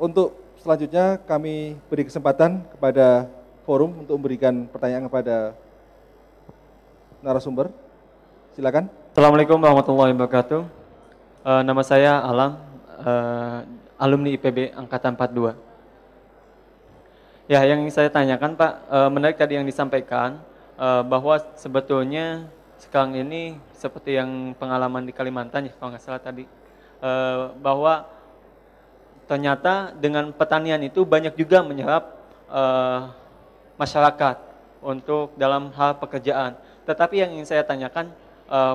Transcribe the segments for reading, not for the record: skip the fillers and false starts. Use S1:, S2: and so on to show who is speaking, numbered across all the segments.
S1: Untuk selanjutnya kami beri kesempatan kepada forum untuk memberikan pertanyaan kepada narasumber. Silakan.
S2: Assalamualaikum warahmatullahi wabarakatuh. Nama saya Alam, alumni IPB Angkatan 42. Ya, yang ingin saya tanyakan Pak, menarik tadi yang disampaikan, bahwa sebetulnya sekarang ini seperti yang pengalaman di Kalimantan ya, kalau nggak salah tadi, bahwa ternyata dengan pertanian itu banyak juga menyerap masyarakat untuk dalam hal pekerjaan. Tetapi yang ingin saya tanyakan,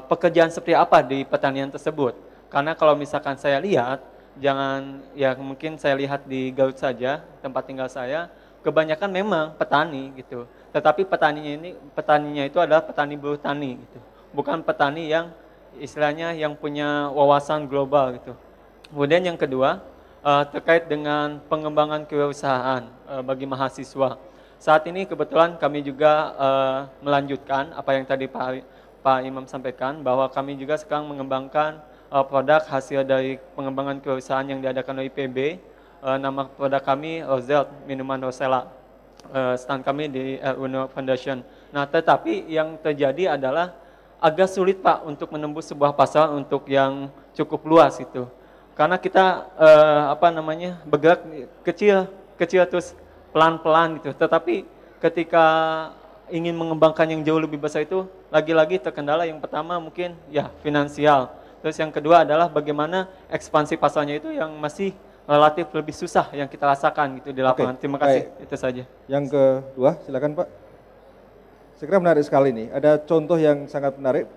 S2: pekerjaan seperti apa di pertanian tersebut? Karena kalau misalkan saya lihat, ya mungkin saya lihat di Garut saja, tempat tinggal saya, kebanyakan memang petani gitu. Tetapi petaninya itu adalah petani buruh tani gitu. Bukan petani yang istilahnya yang punya wawasan global gitu. Kemudian yang kedua, terkait dengan pengembangan kewirausahaan bagi mahasiswa. Saat ini kebetulan kami juga melanjutkan apa yang tadi Pak Imam sampaikan, bahwa kami juga sekarang mengembangkan produk hasil dari pengembangan kewirausahaan yang diadakan oleh IPB. Nama produk kami Rosel, minuman Rosella. Stand kami di Uno Foundation. Nah, tetapi yang terjadi adalah agak sulit Pak untuk menembus sebuah pasar untuk yang cukup luas itu. Karena kita bergerak kecil terus pelan-pelan gitu. Tetapi ketika ingin mengembangkan yang jauh lebih besar itu, lagi-lagi terkendala yang pertama mungkin ya finansial. Terus yang kedua adalah bagaimana ekspansi pasarnya itu yang masih relatif lebih susah yang kita rasakan gitu di lapangan. Terima kasih, itu saja.
S1: Yang kedua, silakan Pak. Saya kira menarik sekali nih. Ada contoh yang sangat menarik,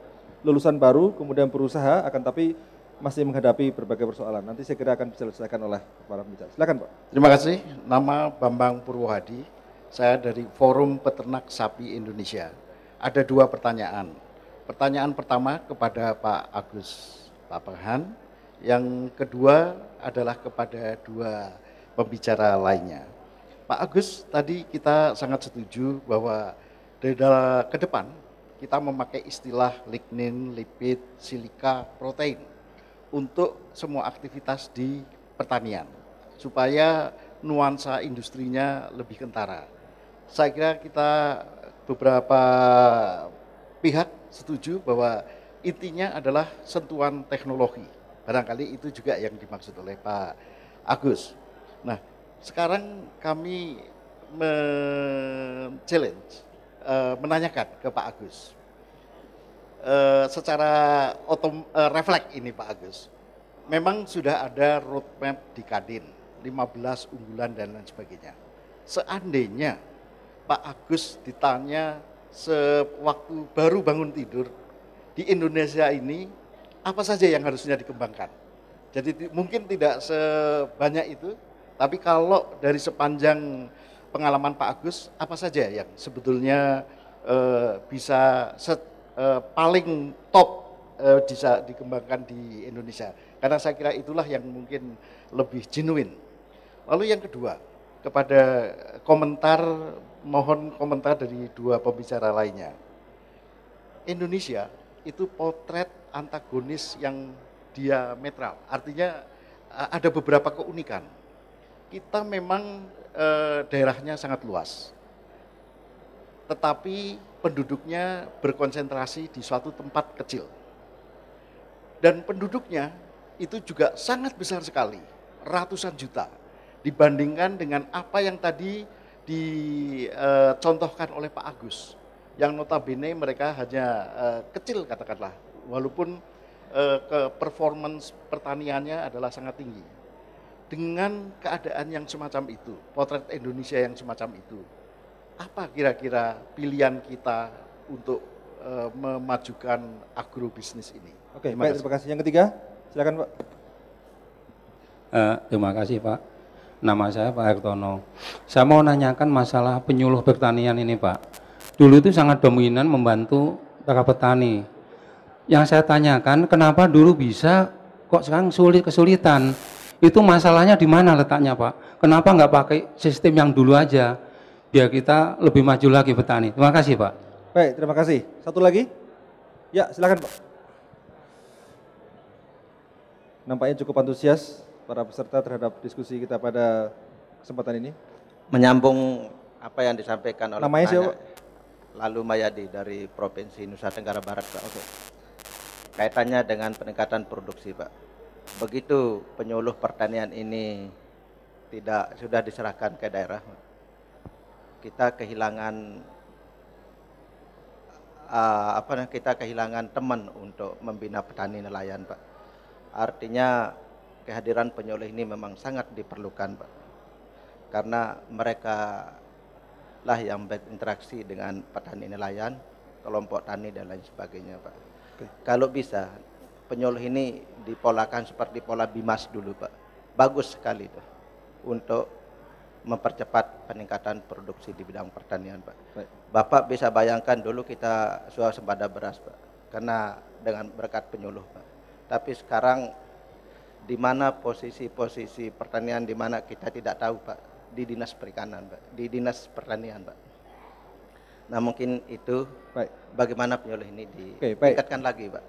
S1: lulusan baru kemudian berusaha akan tapi masih menghadapi berbagai persoalan. Nanti saya kira akan diselesaikan oleh para pembicara. Silakan Pak.
S3: Terima kasih. Nama Bambang Purwohadi. Saya dari Forum Peternak Sapi Indonesia. Ada 2 pertanyaan. Pertanyaan pertama kepada Pak Agus Papahan. Yang kedua adalah kepada 2 pembicara lainnya. Pak Agus, tadi kita sangat setuju bahwa ke depan kita memakai istilah lignin, lipid, silika, protein untuk semua aktivitas di pertanian supaya nuansa industrinya lebih kentara. Saya kira kita beberapa pihak setuju bahwa intinya adalah sentuhan teknologi. Barangkali itu juga yang dimaksud oleh Pak Agus. Nah, sekarang kami menanyakan ke Pak Agus. Secara refleks ini Pak Agus, memang sudah ada roadmap di Kadin, 15 unggulan dan lain sebagainya. Seandainya Pak Agus ditanya sewaktu baru bangun tidur, di Indonesia ini apa saja yang harusnya dikembangkan? Jadi mungkin tidak sebanyak itu, tapi kalau dari sepanjang pengalaman Pak Agus, apa saja yang sebetulnya bisa paling top bisa dikembangkan di Indonesia? Karena saya kira itulah yang mungkin lebih genuine. Lalu yang kedua, kepada mohon komentar dari 2 pembicara lainnya. Indonesia itu potret antagonis yang diametral, artinya ada beberapa keunikan. Kita memang daerahnya sangat luas, tetapi penduduknya berkonsentrasi di suatu tempat kecil. Dan penduduknya itu juga sangat besar sekali, ratusan juta, dibandingkan dengan apa yang tadi dicontohkan oleh Pak Agus, yang notabene mereka hanya kecil katakanlah, walaupun performance pertaniannya adalah sangat tinggi. Dengan keadaan yang semacam itu, potret Indonesia yang semacam itu, apa kira-kira pilihan kita untuk memajukan agrobisnis ini?
S1: Oke, baik, terima kasih. Yang ketiga, silakan Pak.
S4: Terima kasih Pak. Nama saya Pak Hartono. Saya mau nanyakan masalah penyuluh pertanian ini Pak. Dulu itu sangat dominan membantu para petani. Yang saya tanyakan, kenapa dulu bisa, kok sekarang kesulitan? Itu masalahnya di mana letaknya Pak? Kenapa nggak pakai sistem yang dulu aja, biar kita lebih maju lagi petani? Terima kasih Pak.
S1: Baik, terima kasih. Satu lagi? Ya, silakan Pak. Nampaknya cukup antusias para peserta terhadap diskusi kita pada kesempatan ini.
S5: Menyambung apa yang disampaikan oleh
S1: Namanya siapa,
S5: penanya, Lalu Mayadi dari Provinsi Nusa Tenggara Barat, Pak. Oke. Kaitannya dengan peningkatan produksi, Pak. Begitu penyuluh pertanian ini sudah diserahkan ke daerah, kita kehilangan kita kehilangan teman untuk membina petani nelayan, Pak. Artinya kehadiran penyuluh ini memang sangat diperlukan, Pak. Karena mereka lah yang berinteraksi dengan petani nelayan, kelompok tani dan lain sebagainya, Pak. Oke. Kalau bisa penyuluh ini dipolakan seperti pola Bimas dulu, Pak. Bagus sekali itu untuk mempercepat peningkatan produksi di bidang pertanian, Pak.
S1: Baik.
S5: Bapak bisa bayangkan dulu kita swasembada beras, Pak, karena dengan berkat penyuluh, Pak. Tapi sekarang di mana posisi-posisi pertanian di mana kita tidak tahu, Pak, di dinas perikanan, Pak, di dinas pertanian, Pak. Nah mungkin itu
S1: Baik.
S5: bagaimana penyuluh ini
S1: Oke, baik.
S5: ditingkatkan lagi, Pak.